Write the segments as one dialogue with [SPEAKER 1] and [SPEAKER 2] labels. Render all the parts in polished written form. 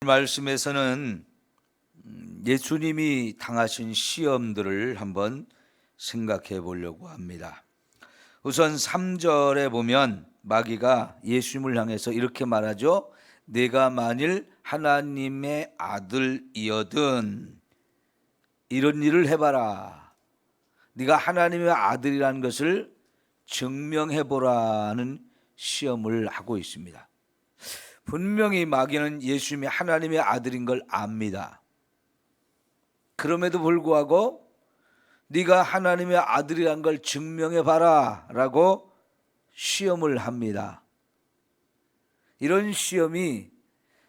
[SPEAKER 1] 말씀에서는 예수님이 당하신 시험들을 한번 생각해 보려고 합니다. 우선 3절에 보면 마귀가 예수님을 향해서 이렇게 말하죠. 내가 만일 하나님의 아들이거든 이런 일을 해봐라. 네가 하나님의 아들이라는 것을 증명해 보라는 시험을 하고 있습니다. 분명히 마귀는 예수님이 하나님의 아들인 걸 압니다. 그럼에도 불구하고 네가 하나님의 아들이란 걸 증명해 봐라 라고 시험을 합니다. 이런 시험이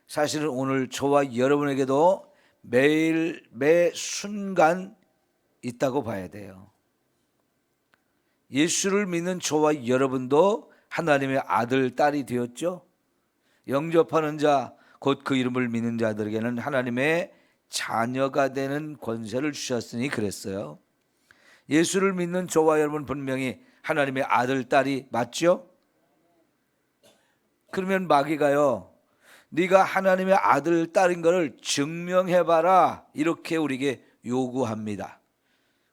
[SPEAKER 1] 사실은 오늘 저와 여러분에게도 매일 매 순간 있다고 봐야 돼요. 예수를 믿는 저와 여러분도 하나님의 아들, 딸이 되었죠. 영접하는 자, 곧 그 이름을 믿는 자들에게는 하나님의 자녀가 되는 권세를 주셨으니 그랬어요. 예수를 믿는 저와 여러분 분명히 하나님의 아들, 딸이 맞죠? 그러면 마귀가요, 네가 하나님의 아들, 딸인 것을 증명해봐라 이렇게 우리에게 요구합니다.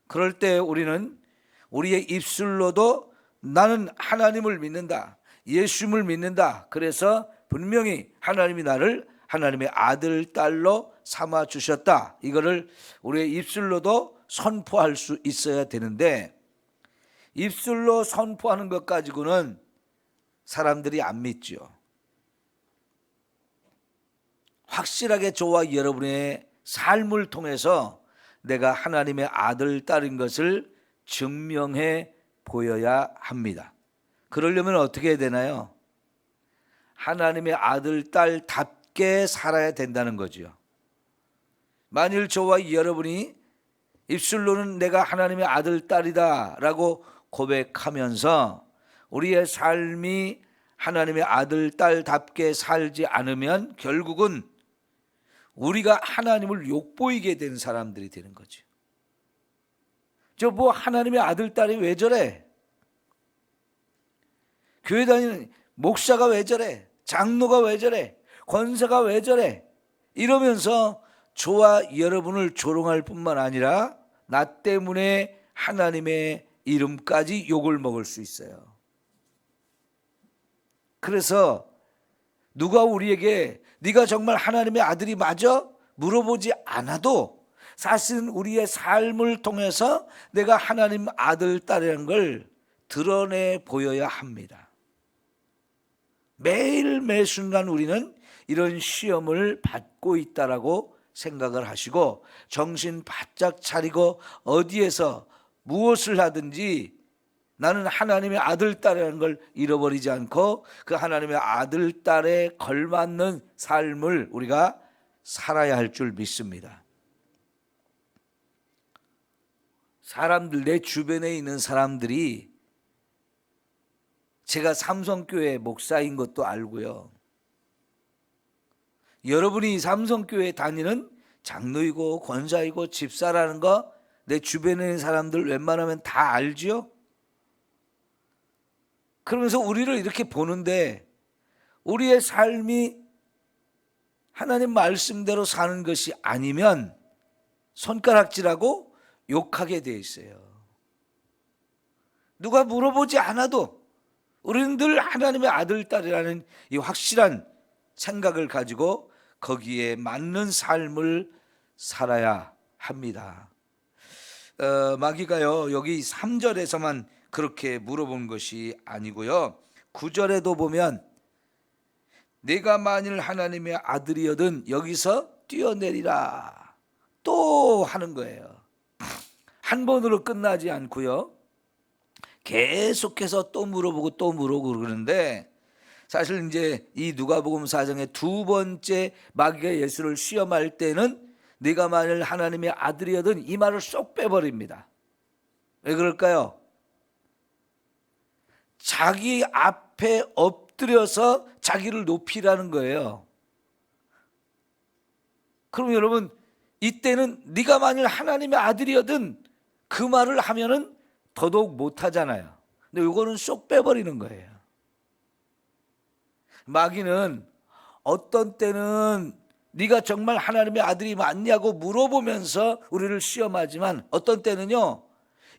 [SPEAKER 1] 그럴 때 우리는 우리의 입술로도 나는 하나님을 믿는다, 예수님을 믿는다, 그래서 분명히 하나님이 나를 하나님의 아들, 딸로 삼아 주셨다, 이거를 우리의 입술로도 선포할 수 있어야 되는데 입술로 선포하는 것 가지고는 사람들이 안 믿죠. 확실하게 저와 여러분의 삶을 통해서 내가 하나님의 아들, 딸인 것을 증명해 보여야 합니다. 그러려면 어떻게 해야 되나요? 하나님의 아들, 딸답게 살아야 된다는 거죠. 만일 저와 여러분이 입술로는 내가 하나님의 아들, 딸이다 라고 고백하면서 우리의 삶이 하나님의 아들, 딸답게 살지 않으면 결국은 우리가 하나님을 욕보이게 된 사람들이 되는 거죠. 저 뭐 하나님의 아들, 딸이 왜 저래? 교회 다니는 목사가 왜 저래? 장로가 왜 저래? 권사가 왜 저래? 이러면서 저와 여러분을 조롱할 뿐만 아니라 나 때문에 하나님의 이름까지 욕을 먹을 수 있어요. 그래서 누가 우리에게 네가 정말 하나님의 아들이 맞아? 물어보지 않아도 사실은 우리의 삶을 통해서 내가 하나님 아들, 딸이라는 걸 드러내 보여야 합니다. 매일 매 순간 우리는 이런 시험을 받고 있다라고 생각을 하시고 정신 바짝 차리고 어디에서 무엇을 하든지 나는 하나님의 아들, 딸이라는 걸 잃어버리지 않고 그 하나님의 아들, 딸에 걸맞는 삶을 우리가 살아야 할 줄 믿습니다. 사람들, 내 주변에 있는 사람들이 제가 삼성교회 목사인 것도 알고요. 여러분이 삼성교회 다니는 장로이고 권사이고 집사라는 거 내 주변에 있는 사람들 웬만하면 다 알죠? 그러면서 우리를 이렇게 보는데 우리의 삶이 하나님 말씀대로 사는 것이 아니면 손가락질하고 욕하게 돼 있어요. 누가 물어보지 않아도 우리는 늘 하나님의 아들, 딸이라는 이 확실한 생각을 가지고 거기에 맞는 삶을 살아야 합니다. 마귀가요, 여기 3절에서만 그렇게 물어본 것이 아니고요, 9절에도 보면 내가 만일 하나님의 아들이거든 여기서 뛰어내리라 또 하는 거예요. 한 번으로 끝나지 않고요, 계속해서 또 물어보고 또 물어보고 그러는데 사실 이제 이 누가복음 4장의 두 번째 마귀가 예수를 시험할 때는 네가 만일 하나님의 아들이거든 이 말을 쏙 빼버립니다. 왜 그럴까요? 자기 앞에 엎드려서 자기를 높이라는 거예요. 그럼 여러분 이때는 네가 만일 하나님의 아들이거든 그 말을 하면은 더더욱 못하잖아요. 근데 이거는 쏙 빼버리는 거예요. 마귀는 어떤 때는 네가 정말 하나님의 아들이 맞냐고 물어보면서 우리를 시험하지만 어떤 때는요,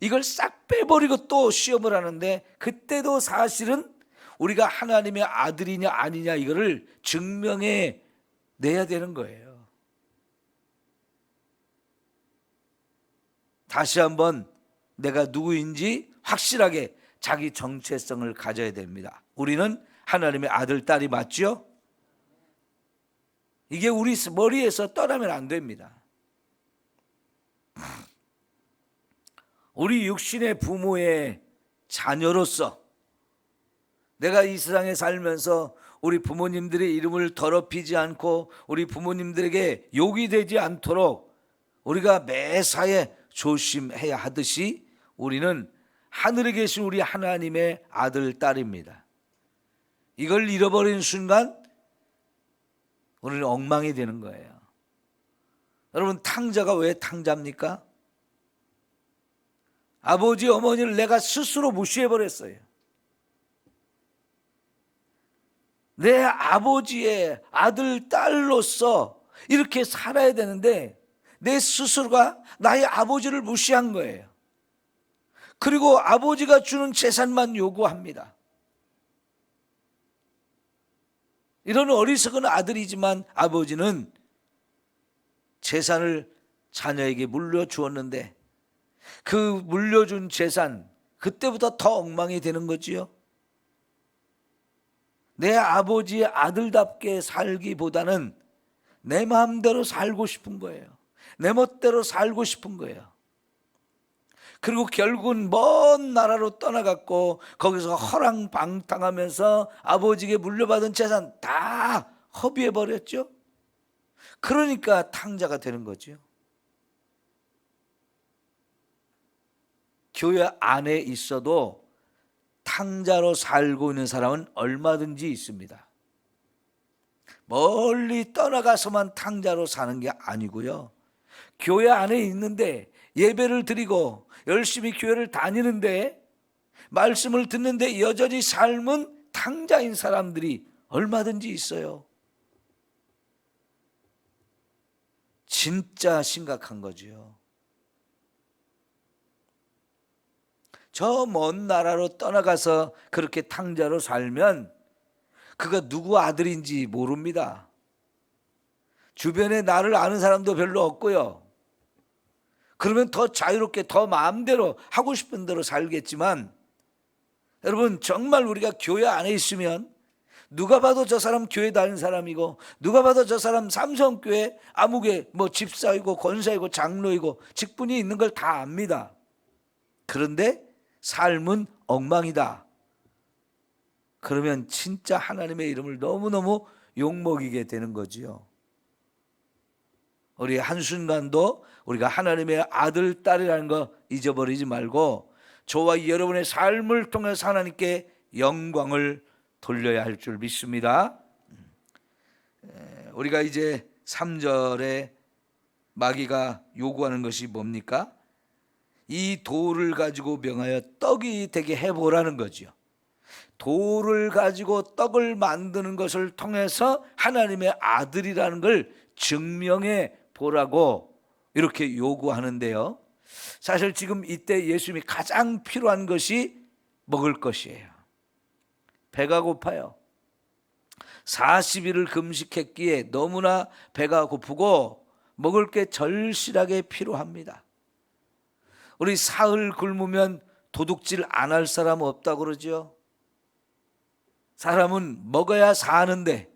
[SPEAKER 1] 이걸 싹 빼버리고 또 시험을 하는데, 그때도 사실은 우리가 하나님의 아들이냐 아니냐 이거를 증명해 내야 되는 거예요. 다시 한번 내가 누구인지 확실하게 자기 정체성을 가져야 됩니다. 우리는 하나님의 아들, 딸이 맞죠? 이게 우리 머리에서 떠나면 안 됩니다. 우리 육신의 부모의 자녀로서 내가 이 세상에 살면서 우리 부모님들의 이름을 더럽히지 않고 우리 부모님들에게 욕이 되지 않도록 우리가 매사에 조심해야 하듯이 우리는 하늘에 계신 우리 하나님의 아들, 딸입니다. 이걸 잃어버리는 순간 우리는 엉망이 되는 거예요. 여러분, 탕자가 왜 탕자입니까? 아버지, 어머니를 내가 스스로 무시해버렸어요. 내 아버지의 아들, 딸로서 이렇게 살아야 되는데 내 스스로가 나의 아버지를 무시한 거예요. 그리고 아버지가 주는 재산만 요구합니다. 이런 어리석은 아들이지만 아버지는 재산을 자녀에게 물려주었는데 그 물려준 재산, 그때보다 더 엉망이 되는 거지요. 내 아버지의 아들답게 살기보다는 내 마음대로 살고 싶은 거예요. 내 멋대로 살고 싶은 거예요. 그리고 결국은 먼 나라로 떠나갔고 거기서 허랑방탕하면서 아버지에게 물려받은 재산 다 허비해버렸죠. 그러니까 탕자가 되는 거죠. 교회 안에 있어도 탕자로 살고 있는 사람은 얼마든지 있습니다. 멀리 떠나가서만 탕자로 사는 게 아니고요, 교회 안에 있는데 예배를 드리고 열심히 교회를 다니는데 말씀을 듣는데 여전히 삶은 탕자인 사람들이 얼마든지 있어요. 진짜 심각한 거죠. 저 먼 나라로 떠나가서 그렇게 탕자로 살면 그가 누구 아들인지 모릅니다. 주변에 나를 아는 사람도 별로 없고요. 그러면 더 자유롭게 더 마음대로 하고 싶은 대로 살겠지만, 여러분, 정말 우리가 교회 안에 있으면 누가 봐도 저 사람 교회 다니는 사람이고 누가 봐도 저 사람 삼성교회 아무개 집사이고 권사이고 장로이고 직분이 있는 걸 다 압니다. 그런데 삶은 엉망이다. 그러면 진짜 하나님의 이름을 너무너무 욕먹이게 되는 거지요. 우리 한순간도 우리가 하나님의 아들, 딸이라는 거 잊어버리지 말고 저와 여러분의 삶을 통해서 하나님께 영광을 돌려야 할 줄 믿습니다. 우리가 이제 3절에 마귀가 요구하는 것이 뭡니까? 이 돌을 가지고 명하여 떡이 되게 해보라는 거죠. 돌을 가지고 떡을 만드는 것을 통해서 하나님의 아들이라는 걸 증명해 보라고 이렇게 요구하는데요, 사실 지금 이때 예수님이 가장 필요한 것이 먹을 것이에요. 배가 고파요. 40일을 금식했기에 너무나 배가 고프고 먹을 게 절실하게 필요합니다. 우리 사흘 굶으면 도둑질 안 할 사람 없다고 그러죠. 사람은 먹어야 사는데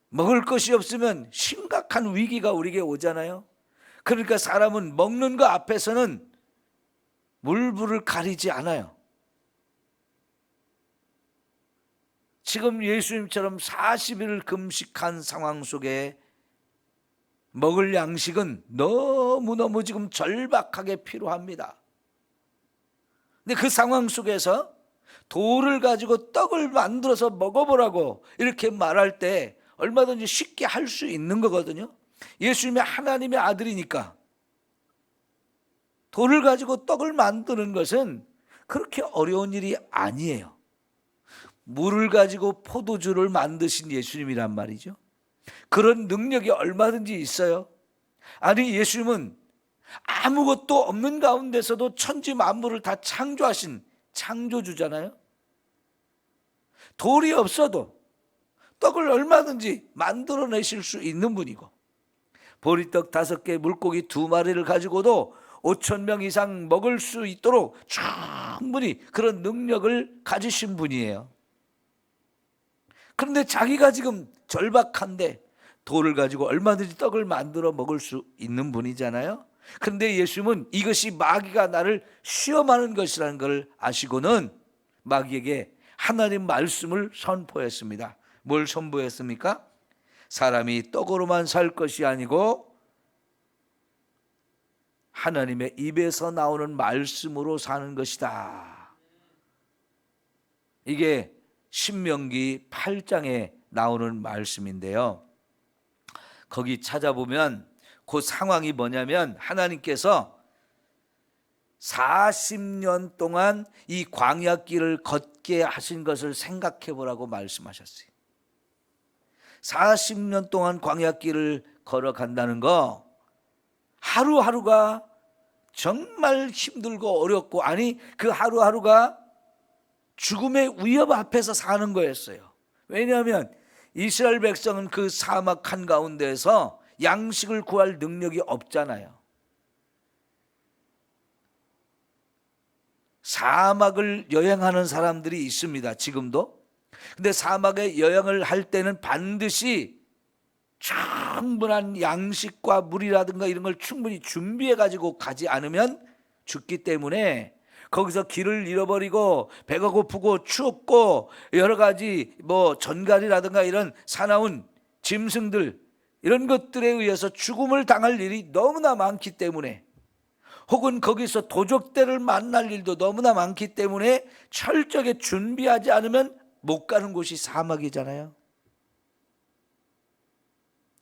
[SPEAKER 1] 먹을 것이 없으면 심각한 위기가 우리에게 오잖아요. 그러니까 사람은 먹는 거 앞에서는 물불을 가리지 않아요. 지금 예수님처럼 40일을 금식한 상황 속에 먹을 양식은 너무너무 지금 절박하게 필요합니다. 근데 그 상황 속에서 돌을 가지고 떡을 만들어서 먹어보라고 이렇게 말할 때 얼마든지 쉽게 할 수 있는 거거든요. 예수님이 하나님의 아들이니까 돌을 가지고 떡을 만드는 것은 그렇게 어려운 일이 아니에요. 물을 가지고 포도주를 만드신 예수님이란 말이죠. 그런 능력이 얼마든지 있어요. 아니, 예수님은 아무것도 없는 가운데서도 천지 만물을 다 창조하신 창조주잖아요. 돌이 없어도 떡을 얼마든지 만들어내실 수 있는 분이고, 보리떡 5개, 물고기 2마리를 가지고도 5,000명 이상 먹을 수 있도록 충분히 그런 능력을 가지신 분이에요. 그런데 자기가 지금 절박한데 돌을 가지고 얼마든지 떡을 만들어 먹을 수 있는 분이잖아요. 그런데 예수님은 이것이 마귀가 나를 시험하는 것이라는 걸 아시고는 마귀에게 하나님 말씀을 선포했습니다. 뭘 선포했습니까? 사람이 떡으로만 살 것이 아니고 하나님의 입에서 나오는 말씀으로 사는 것이다. 이게 신명기 8장에 나오는 말씀인데요. 거기 찾아보면 그 상황이 뭐냐면, 하나님께서 40년 동안 이 광야길을 걷게 하신 것을 생각해 보라고 말씀하셨어요. 40년 동안 광야길을 걸어간다는 거, 하루하루가 정말 힘들고 어렵고, 아니 그 하루하루가 죽음의 위협 앞에서 사는 거였어요. 왜냐하면 이스라엘 백성은 그 사막 한가운데에서 양식을 구할 능력이 없잖아요. 사막을 여행하는 사람들이 있습니다, 지금도. 근데 사막에 여행을 할 때는 반드시 충분한 양식과 물이라든가 이런 걸 충분히 준비해 가지고 가지 않으면 죽기 때문에, 거기서 길을 잃어버리고 배가 고프고 추웠고 여러 가지 전갈이라든가 이런 사나운 짐승들, 이런 것들에 의해서 죽음을 당할 일이 너무나 많기 때문에, 혹은 거기서 도적들을 만날 일도 너무나 많기 때문에 철저하게 준비하지 않으면 못 가는 곳이 사막이잖아요.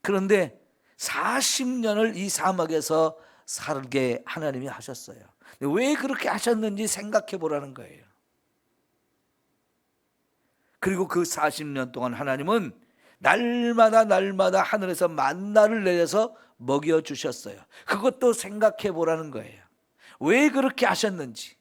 [SPEAKER 1] 그런데 40년을 이 사막에서 살게 하나님이 하셨어요. 왜 그렇게 하셨는지 생각해 보라는 거예요. 그리고 그 40년 동안 하나님은 날마다 하늘에서 만나를 내려서 먹여주셨어요. 그것도 생각해 보라는 거예요. 왜 그렇게 하셨는지.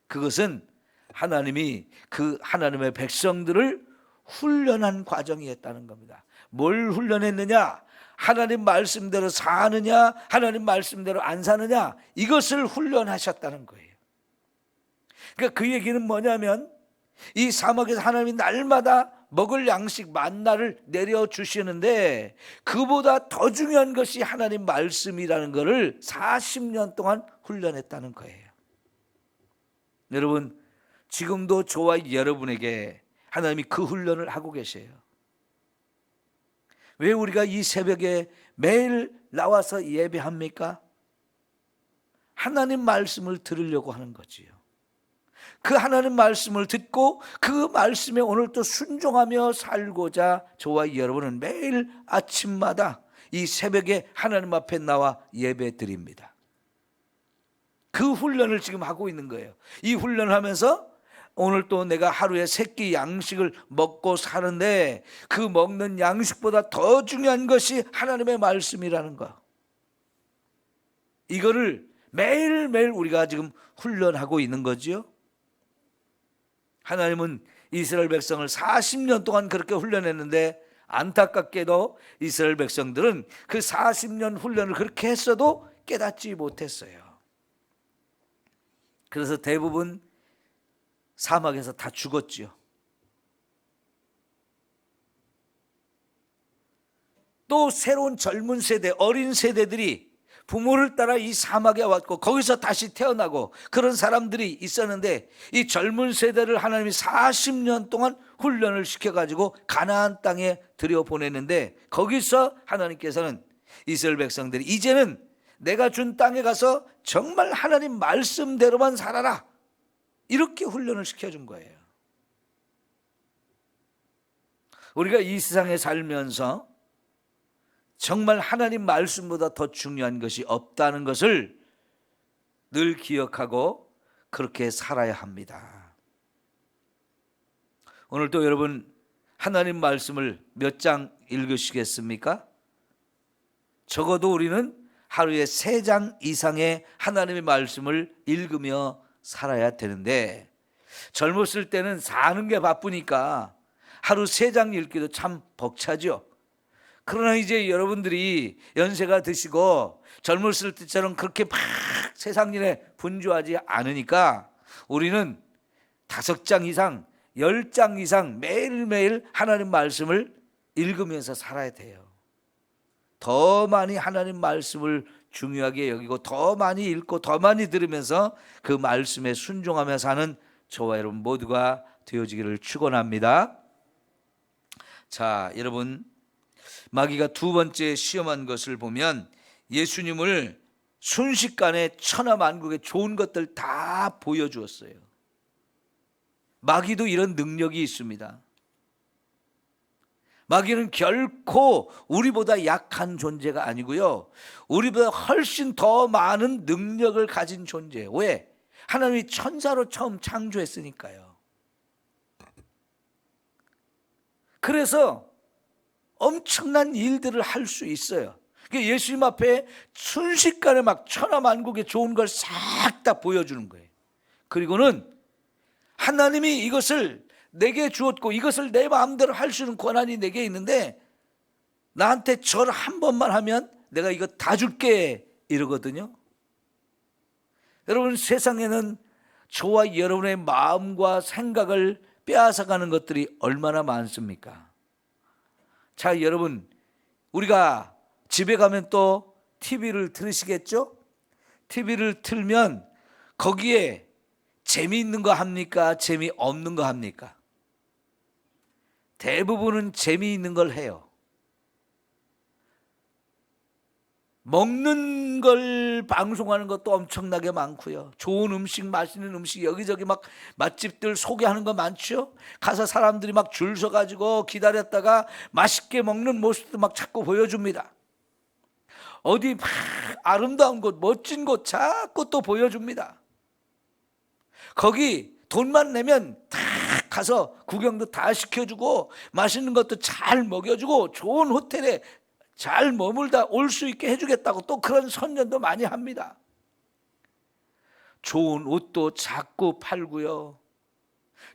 [SPEAKER 1] 그것은 하나님이 그 하나님의 백성들을 훈련한 과정이었다는 겁니다. 뭘 훈련했느냐? 하나님 말씀대로 사느냐, 하나님 말씀대로 안 사느냐, 이것을 훈련하셨다는 거예요. 그러니까 그 얘기는 뭐냐면, 이 사막에서 하나님이 날마다 먹을 양식 만나를 내려주시는데, 그보다 더 중요한 것이 하나님 말씀이라는 것을 40년 동안 훈련했다는 거예요. 여러분, 지금도 저와 여러분에게 하나님이 그 훈련을 하고 계세요. 왜 우리가 이 새벽에 매일 나와서 예배합니까? 하나님 말씀을 들으려고 하는 거지요. 그 하나님 말씀을 듣고 그 말씀에 오늘 또 순종하며 살고자 저와 여러분은 매일 아침마다 이 새벽에 하나님 앞에 나와 예배 드립니다. 그 훈련을 지금 하고 있는 거예요. 이 훈련을 하면서 오늘 또 내가 하루에 3끼 양식을 먹고 사는데, 그 먹는 양식보다 더 중요한 것이 하나님의 말씀이라는 거, 이거를 매일매일 우리가 지금 훈련하고 있는 거지요. 하나님은 이스라엘 백성을 40년 동안 그렇게 훈련했는데, 안타깝게도 이스라엘 백성들은 그 40년 훈련을 그렇게 했어도 깨닫지 못했어요. 그래서 대부분 사막에서 다 죽었지요. 또 새로운 젊은 세대, 어린 세대들이 부모를 따라 이 사막에 왔고 거기서 다시 태어나고 그런 사람들이 있었는데, 이 젊은 세대를 하나님이 40년 동안 훈련을 시켜가지고 가나안 땅에 들여보냈는데, 거기서 하나님께서는 이스라엘 백성들이 이제는 내가 준 땅에 가서 정말 하나님 말씀대로만 살아라, 이렇게 훈련을 시켜준 거예요. 우리가 이 세상에 살면서 정말 하나님 말씀보다 더 중요한 것이 없다는 것을 늘 기억하고 그렇게 살아야 합니다. 오늘도 여러분, 하나님 말씀을 몇 장 읽으시겠습니까? 적어도 우리는 하루에 3장 이상의 하나님의 말씀을 읽으며 살아야 되는데, 젊었을 때는 사는 게 바쁘니까 하루 3장 읽기도 참 벅차죠. 그러나 이제 여러분들이 연세가 드시고 젊었을 때처럼 그렇게 막 세상 일에 분주하지 않으니까 우리는 5장 이상, 10장 이상 매일매일 하나님 말씀을 읽으면서 살아야 돼요. 더 많이 하나님 말씀을 중요하게 여기고 더 많이 읽고 더 많이 들으면서 그 말씀에 순종하며 사는 저와 여러분 모두가 되어지기를 축원합니다. 자, 여러분, 마귀가 두 번째 시험한 것을 보면 예수님을 순식간에 천하만국의 좋은 것들 다 보여주었어요. 마귀도 이런 능력이 있습니다. 마귀는 결코 우리보다 약한 존재가 아니고요, 우리보다 훨씬 더 많은 능력을 가진 존재예요. 왜? 하나님이 천사로 처음 창조했으니까요. 그래서 엄청난 일들을 할 수 있어요. 예수님 앞에 순식간에 막 천하만국의 좋은 걸 싹 다 보여주는 거예요. 그리고는 하나님이 이것을 내게 주었고 이것을 내 마음대로 할 수 있는 권한이 내게 있는데 나한테 절 한 번만 하면 내가 이거 다 줄게 이러거든요. 여러분, 세상에는 저와 여러분의 마음과 생각을 빼앗아가는 것들이 얼마나 많습니까? 자, 여러분, 우리가 집에 가면 또 TV를 들으시겠죠? TV를 틀면 거기에 재미있는 거 합니까? 재미없는 거 합니까? 대부분은 재미있는 걸 해요. 먹는 걸 방송하는 것도 엄청나게 많고요. 좋은 음식, 맛있는 음식 여기저기 막 맛집들 소개하는 거 많죠. 가서 사람들이 막 줄 서가지고 기다렸다가 맛있게 먹는 모습도 막 자꾸 보여줍니다. 어디 막 아름다운 곳, 멋진 곳 자꾸 또 보여줍니다. 거기 돈만 내면 다 가서 구경도 다 시켜주고 맛있는 것도 잘 먹여주고 좋은 호텔에 잘 머물다 올 수 있게 해주겠다고 또 그런 선전도 많이 합니다. 좋은 옷도 자꾸 팔고요,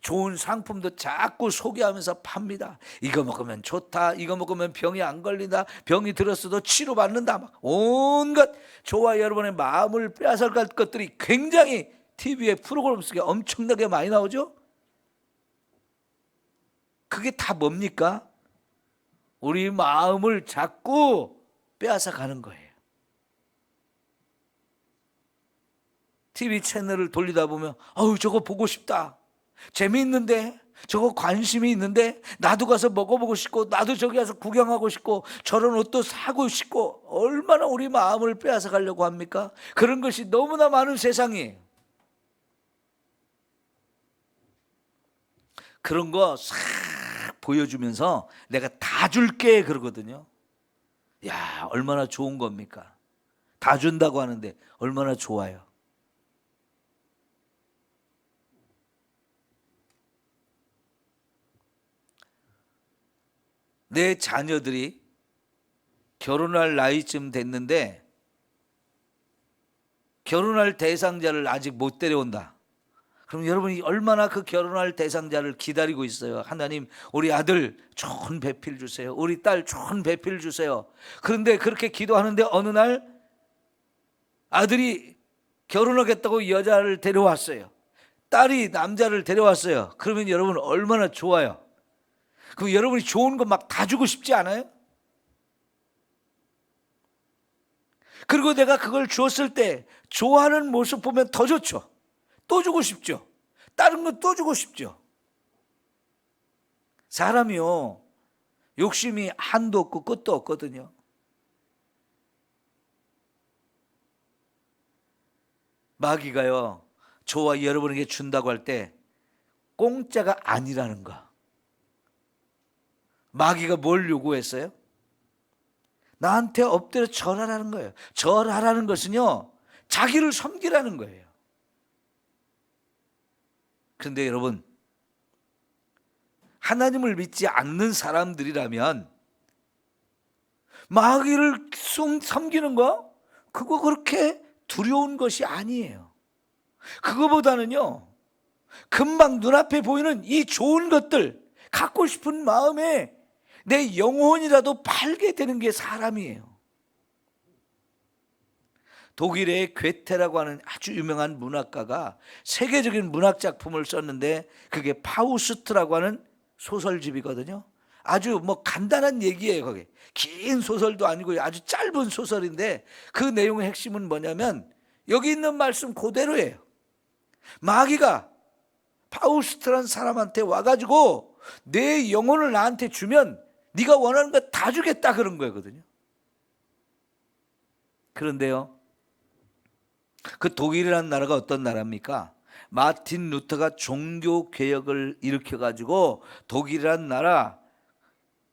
[SPEAKER 1] 좋은 상품도 자꾸 소개하면서 팝니다. 이거 먹으면 좋다, 이거 먹으면 병이 안 걸린다, 병이 들었어도 치료받는다, 막 온갖 저와 여러분의 마음을 빼앗아갈 것들이 굉장히 TV의 프로그램 속에 엄청나게 많이 나오죠. 그게 다 뭡니까? 우리 마음을 자꾸 빼앗아가는 거예요. TV 채널을 돌리다 보면 어우, 저거 보고 싶다, 재미있는데, 저거 관심이 있는데, 나도 가서 먹어보고 싶고, 나도 저기 가서 구경하고 싶고, 저런 옷도 사고 싶고, 얼마나 우리 마음을 빼앗아가려고 합니까? 그런 것이 너무나 많은 세상이에요. 그런 거 싹 보여주면서 내가 다 줄게 그러거든요. 야, 얼마나 좋은 겁니까? 다 준다고 하는데 얼마나 좋아요. 내 자녀들이 결혼할 나이쯤 됐는데 결혼할 대상자를 아직 못 데려온다. 그럼 여러분이 얼마나 그 결혼할 대상자를 기다리고 있어요. 하나님, 우리 아들 좋은 배필 주세요, 우리 딸 좋은 배필 주세요. 그런데 그렇게 기도하는데 어느 날 아들이 결혼하겠다고 여자를 데려왔어요, 딸이 남자를 데려왔어요. 그러면 여러분 얼마나 좋아요. 그럼 여러분이 좋은 거 막 다 주고 싶지 않아요? 그리고 내가 그걸 주었을 때 좋아하는 모습 보면 더 좋죠. 또 주고 싶죠. 다른 거 또 주고 싶죠. 사람이요, 욕심이 한도 없고 끝도 없거든요. 마귀가요, 저와 여러분에게 준다고 할 때 공짜가 아니라는 거. 마귀가 뭘 요구했어요? 나한테 엎드려 절하라는 거예요. 절하라는 것은요, 자기를 섬기라는 거예요. 그런데 여러분, 하나님을 믿지 않는 사람들이라면 마귀를 섬기는 거 그거 그렇게 두려운 것이 아니에요. 그거보다는요, 금방 눈앞에 보이는 이 좋은 것들 갖고 싶은 마음에 내 영혼이라도 팔게 되는 게 사람이에요. 독일의 괴테라고 하는 아주 유명한 문학가가 세계적인 문학 작품을 썼는데 그게 파우스트라고 하는 소설집이거든요. 아주 간단한 얘기예요. 거기 긴 소설도 아니고 아주 짧은 소설인데 그 내용의 핵심은 뭐냐면 여기 있는 말씀 그대로예요. 마귀가 파우스트라는 사람한테 와가지고 내 영혼을 나한테 주면 네가 원하는 거 다 주겠다 그런 거거든요. 그런데요, 그 독일이라는 나라가 어떤 나라입니까? 마틴 루터가 종교 개혁을 일으켜가지고 독일이라는 나라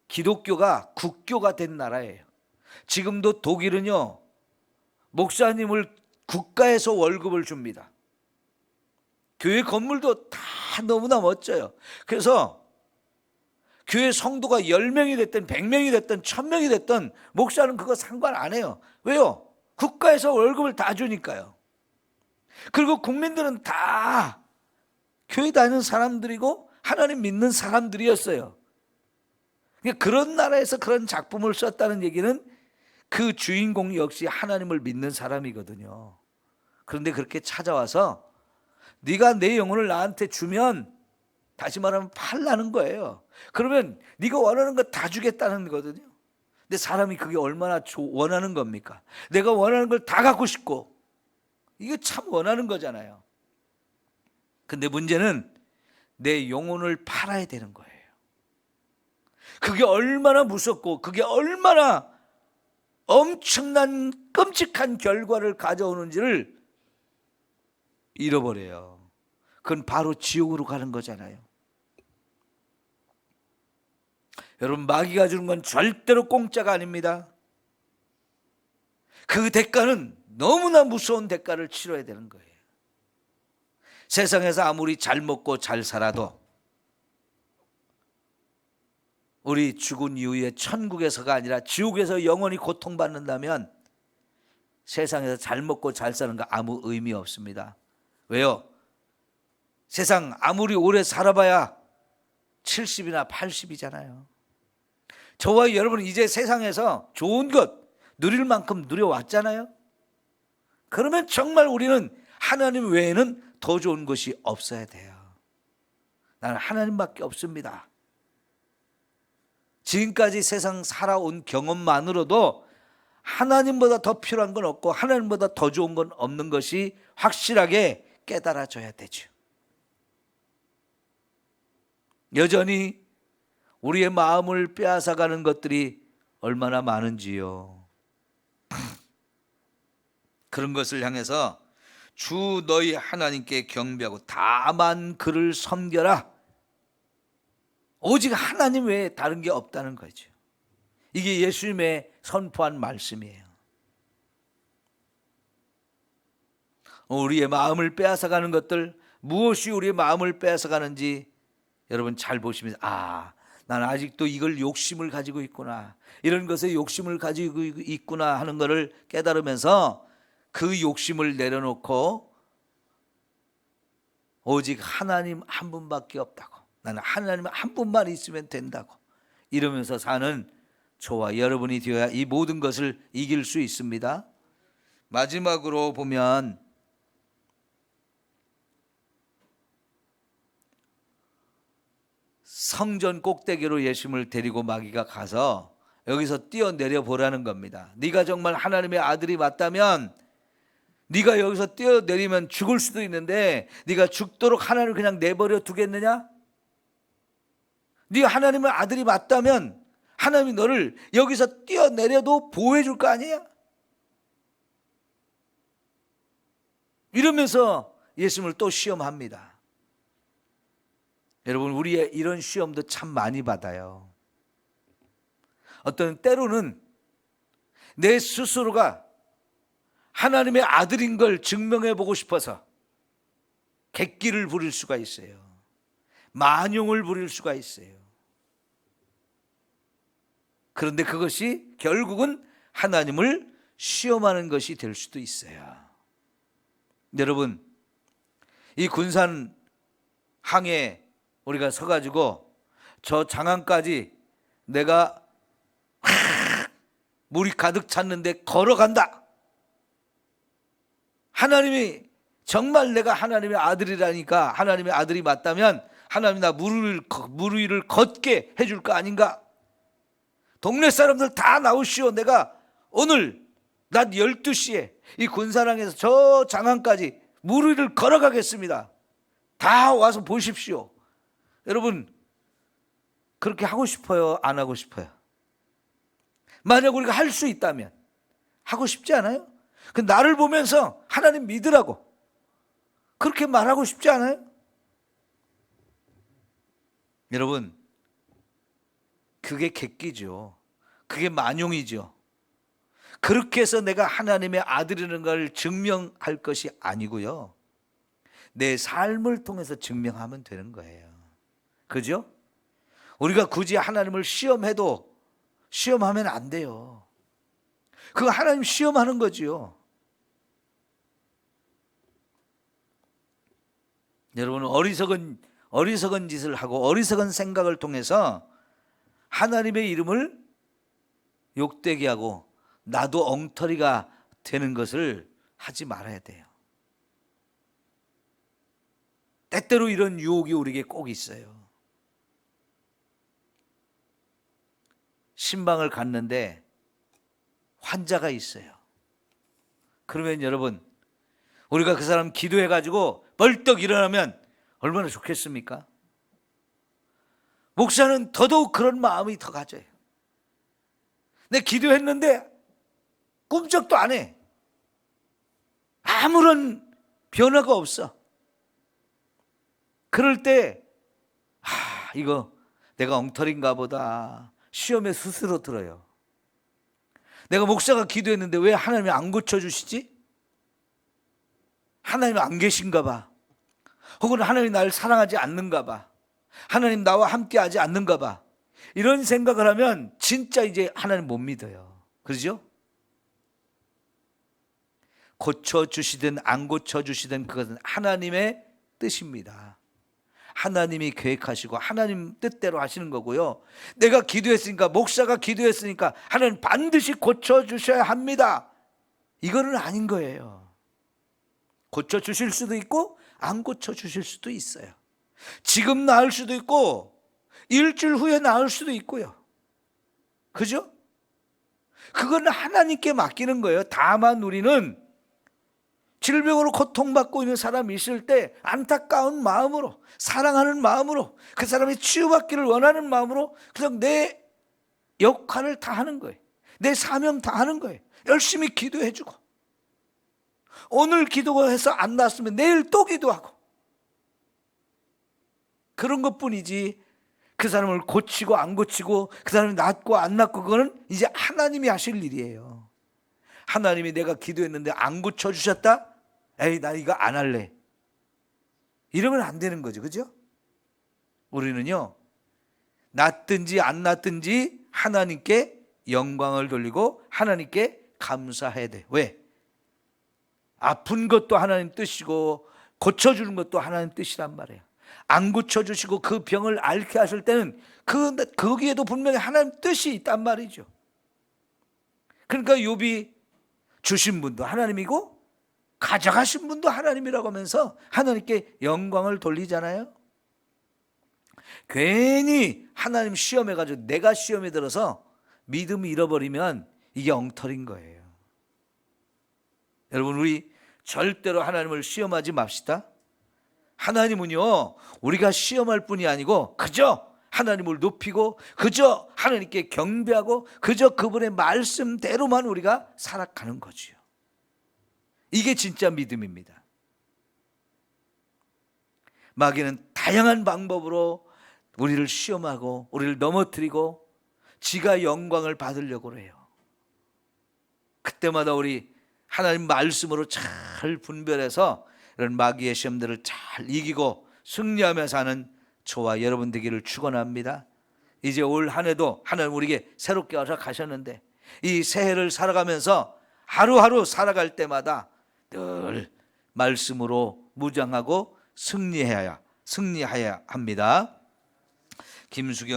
[SPEAKER 1] 기독교가 국교가 된 나라예요. 지금도 독일은요, 목사님을 국가에서 월급을 줍니다. 교회 건물도 다 너무나 멋져요. 그래서 교회 성도가 10명이 됐든 100명이 됐든 1000명이 됐든 목사는 그거 상관 안 해요. 왜요? 국가에서 월급을 다 주니까요. 그리고 국민들은 다 교회 다니는 사람들이고 하나님 믿는 사람들이었어요. 그런 나라에서 그런 작품을 썼다는 얘기는 그 주인공 역시 하나님을 믿는 사람이거든요. 그런데 그렇게 찾아와서 네가 내 영혼을 나한테 주면, 다시 말하면 팔라는 거예요. 그러면 네가 원하는 거 다 주겠다는 거거든요. 근데 사람이 그게 얼마나 원하는 겁니까? 내가 원하는 걸 다 갖고 싶고, 이게 참 원하는 거잖아요. 근데 문제는 내 영혼을 팔아야 되는 거예요. 그게 얼마나 무섭고 그게 얼마나 엄청난 끔찍한 결과를 가져오는지를 잃어버려요. 그건 바로 지옥으로 가는 거잖아요. 여러분, 마귀가 주는 건 절대로 공짜가 아닙니다. 그 대가는 너무나 무서운 대가를 치러야 되는 거예요. 세상에서 아무리 잘 먹고 잘 살아도 우리 죽은 이후에 천국에서가 아니라 지옥에서 영원히 고통받는다면 세상에서 잘 먹고 잘 사는 거 아무 의미 없습니다. 왜요? 세상 아무리 오래 살아봐야 70이나 80이잖아요. 저와 여러분은 이제 세상에서 좋은 것 누릴 만큼 누려왔잖아요. 그러면 정말 우리는 하나님 외에는 더 좋은 것이 없어야 돼요. 나는 하나님밖에 없습니다. 지금까지 세상 살아온 경험만으로도 하나님보다 더 필요한 건 없고 하나님보다 더 좋은 건 없는 것이 확실하게 깨달아져야 되죠. 여전히 우리의 마음을 빼앗아가는 것들이 얼마나 많은지요. 그런 것을 향해서 주 너희 하나님께 경배하고 다만 그를 섬겨라. 오직 하나님 외에 다른 게 없다는 거죠. 이게 예수님의 선포한 말씀이에요. 우리의 마음을 빼앗아가는 것들, 무엇이 우리의 마음을 빼앗아가는지 여러분 잘 보시면서 나는 아직도 이걸 욕심을 가지고 있구나, 이런 것에 욕심을 가지고 있구나 하는 것을 깨달으면서 그 욕심을 내려놓고 오직 하나님 한 분밖에 없다고, 나는 하나님 한 분만 있으면 된다고 이러면서 사는 저와 여러분이 되어야 이 모든 것을 이길 수 있습니다. 마지막으로 보면 성전 꼭대기로 예수님을 데리고 마귀가 가서 여기서 뛰어내려 보라는 겁니다. 네가 정말 하나님의 아들이 맞다면 네가 여기서 뛰어내리면 죽을 수도 있는데 네가 죽도록 하나님을 그냥 내버려 두겠느냐? 네가 하나님의 아들이 맞다면 하나님이 너를 여기서 뛰어내려도 보호해 줄 거 아니야? 이러면서 예수님을 또 시험합니다. 여러분, 우리의 이런 시험도 참 많이 받아요. 어떤 때로는 내 스스로가 하나님의 아들인 걸 증명해 보고 싶어서 객기를 부릴 수가 있어요. 만용을 부릴 수가 있어요. 그런데 그것이 결국은 하나님을 시험하는 것이 될 수도 있어요. 여러분, 이 군산 항에 우리가 서가지고 저 장안까지 내가 물이 가득 찼는데 걸어간다. 하나님이 정말 내가 하나님의 아들이라니까, 하나님의 아들이 맞다면 하나님이 나 물 위를 걷게 해줄 거 아닌가? 동네 사람들 다 나오시오. 내가 오늘 낮 12시에 이 군산항에서 저 장안까지 물 위를 걸어가겠습니다. 다 와서 보십시오. 여러분, 그렇게 하고 싶어요? 안 하고 싶어요? 만약 우리가 할 수 있다면 하고 싶지 않아요? 그 나를 보면서 하나님 믿으라고 그렇게 말하고 싶지 않아요? 여러분, 그게 객기죠. 그게 만용이죠. 그렇게 해서 내가 하나님의 아들이라는 걸 증명할 것이 아니고요, 내 삶을 통해서 증명하면 되는 거예요. 그죠? 우리가 굳이 하나님을 시험해도 시험하면 안 돼요. 그거 하나님 시험하는 거지요. 여러분, 어리석은 짓을 하고 어리석은 생각을 통해서 하나님의 이름을 욕되게 하고 나도 엉터리가 되는 것을 하지 말아야 돼요. 때때로 이런 유혹이 우리에게 꼭 있어요. 신방을 갔는데 환자가 있어요. 그러면 여러분, 우리가 그 사람 기도해가지고 벌떡 일어나면 얼마나 좋겠습니까? 목사는 더더욱 그런 마음이 더 가져요. 내 기도했는데 꿈쩍도 안 해. 아무런 변화가 없어. 그럴 때 이거 내가 엉터리인가 보다 시험에 스스로 들어요. 내가 목사가 기도했는데 왜 하나님이 안 고쳐주시지? 하나님이 안 계신가 봐. 혹은 하나님이 나를 사랑하지 않는가 봐. 하나님 나와 함께하지 않는가 봐. 이런 생각을 하면 진짜 이제 하나님 못 믿어요. 그러죠? 고쳐주시든 안 고쳐주시든 그것은 하나님의 뜻입니다. 하나님이 계획하시고 하나님 뜻대로 하시는 거고요. 내가 기도했으니까, 목사가 기도했으니까 하나님 반드시 고쳐주셔야 합니다. 이거는 아닌 거예요. 고쳐주실 수도 있고 안 고쳐주실 수도 있어요. 지금 나을 수도 있고 일주일 후에 나을 수도 있고요. 그죠? 그건 하나님께 맡기는 거예요. 다만 우리는 질병으로 고통받고 있는 사람이 있을 때 안타까운 마음으로, 사랑하는 마음으로, 그 사람이 치유받기를 원하는 마음으로 그냥 내 역할을 다 하는 거예요. 내 사명 다 하는 거예요. 열심히 기도해주고, 오늘 기도해서 안 낫으면 내일 또 기도하고, 그런 것뿐이지 그 사람을 고치고 안 고치고 그 사람이 낫고 안 낫고 그거는 이제 하나님이 하실 일이에요. 하나님이 내가 기도했는데 안 고쳐주셨다? 에이, 나 이거 안 할래. 이러면 안 되는 거죠. 그죠? 우리는요, 낫든지 안 낫든지 하나님께 영광을 돌리고 하나님께 감사해야 돼. 왜? 아픈 것도 하나님 뜻이고 고쳐주는 것도 하나님 뜻이란 말이에요. 안 고쳐주시고 그 병을 앓게 하실 때는 거기에도 분명히 하나님 뜻이 있단 말이죠. 그러니까 욥이 주신 분도 하나님이고 가져가신 분도 하나님이라고 하면서 하나님께 영광을 돌리잖아요. 괜히 하나님 시험해가지고 내가 시험에 들어서 믿음을 잃어버리면 이게 엉터리인 거예요. 여러분, 우리 절대로 하나님을 시험하지 맙시다. 하나님은요, 우리가 시험할 뿐이 아니고 그저 하나님을 높이고 그저 하나님께 경배하고 그저 그분의 말씀대로만 우리가 살아가는 거지요. 이게 진짜 믿음입니다. 마귀는 다양한 방법으로 우리를 시험하고 우리를 넘어뜨리고 지가 영광을 받으려고 해요. 그때마다 우리 하나님 말씀으로 잘 분별해서 이런 마귀의 시험들을 잘 이기고 승리하며 사는 저와 여러분 되기를 축원합니다. 이제 올 한 해도 하나님 우리에게 새롭게 허락하셨는데 이 새해를 살아가면서 하루하루 살아갈 때마다 늘 말씀으로 무장하고 승리해야 합니다. 김수경